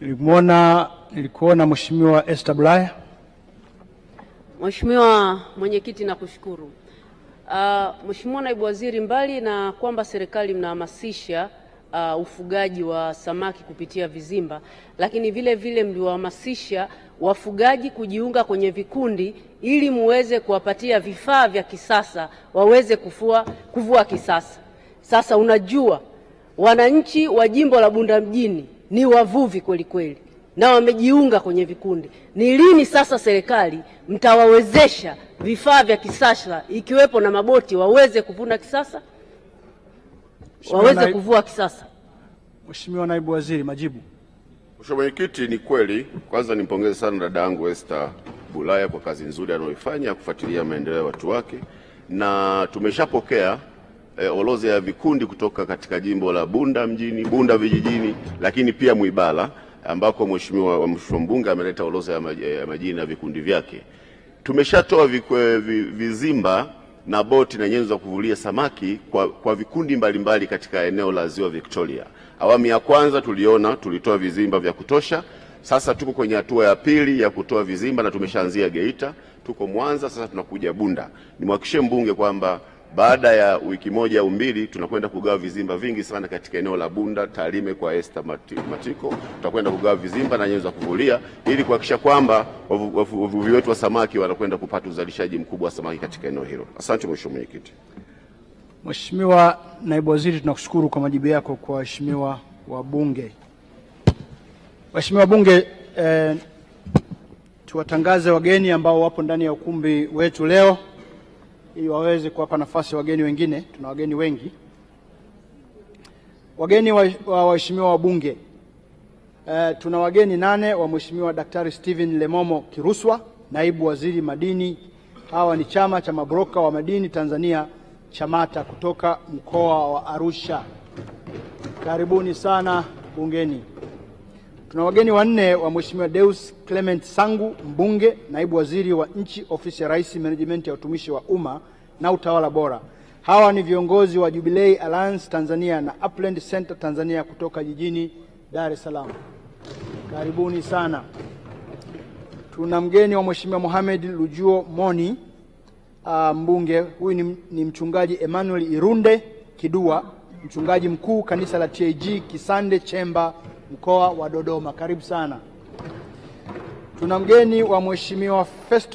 Nilikuona Mheshimiwa Esther Bulaya. Mheshimiwa Mwenyekiti, nakushukuru. Mheshimiwa Naibu Waziri, mbali na kwamba serikali mnahamasisha ufugaji wa samaki kupitia vizimba, lakini vile vile mliwahamasisha wafugaji kujiunga kwenye vikundi ili muweze kuwapatia vifaa vya kisasa waweze kuvua kisasa. Sasa unajua wananchi wa jimbo la Bunda mjini ni wavuvi kweli kweli na wamejiunga kwenye vikundi. Ni lini sasa serikali mtawawezesha vifaa vya kisasa ikiwepo na maboti waweze kuvuna kisasa? Waweze kuvua kisasa. Mheshimiwa Naibu Waziri, majibu. Mheshimiwa Mwenyekiti, ni kweli. Kwanza nimpongeze sana dada yangu Esther Bulaya kwa kazi nzuri anayoifanya kufuatilia maendeleo ya watu wake, na tumeshapokea orodha ya vikundi kutoka katika jimbo la Bunda mjini, Bunda vijijini, lakini pia Mwibala ambako mheshimiwa mbunge ameleta orodha ya majina ya vikundi vyake. Tumeshatoa vizimba na boti na nyenzo za kuvulia samaki kwa vikundi mbalimbali katika eneo la Ziwa Victoria. Awamu ya kwanza tulitoa vizimba vya kutosha. Sasa tuko kwenye hatua ya pili ya kutoa vizimba na tumeshaanzia Geita, tuko Mwanza, sasa tunakuja Bunda. Nimhakikishie mbunge kwamba baada ya wiki moja au mbili tunakwenda kugawa vizimba vingi sana katika eneo la Bunda, Tarime kwa Esther Matiko. Tutakwenda kugawa vizimba na nyenzo za kuvulia ili kuhakikisha kwamba wavuvi wetu wa samaki wanakwenda kupata uzalishaji mkubwa wa samaki katika eneo hilo. Asante Mheshimiwa Mwenyekiti. Mheshimiwa Naibu Waziri, tunakushukuru kwa majibu yako kwa waheshimiwa wabunge. Waheshimiwa wabunge, tuwatangaze wageni ambao wapo ndani ya ukumbi wetu leo ili waweze kuwapa nafasi wageni wengine. Tuna wageni wengi. Wageni wa waheshimiwa wabunge. Tuna wageni 8 wa Mheshimiwa Daktari Steven Lemomo Kiruswa, Naibu Waziri Madini. Hawa ni Chama cha Mabroka wa Madini Tanzania, CHAMATA, kutoka mkoa wa Arusha. Karibuni sana bungeni. Tuna wageni 4 wa Mheshimiwa Deus Clement Sangu, mbunge, Naibu Waziri wa Nchi, Ofisi ya Rais, Management ya Utumishi wa Umma na Utawala Bora. Hawa ni viongozi wa Jubilee Alliance Tanzania na Upland Center Tanzania kutoka jijini Dar es Salaam. Karibuni sana. Tuna mgeni wa Mheshimiwa Mohamed Lujuo Moni, mbunge. Huyu ni mchungaji Emmanuel Irunde Kidua, mchungaji mkuu kanisa la TAG Kisande Chemba, mkoa wa Dodoma. Karibu sana. Tuna mgeni wa Mheshimiwa Festo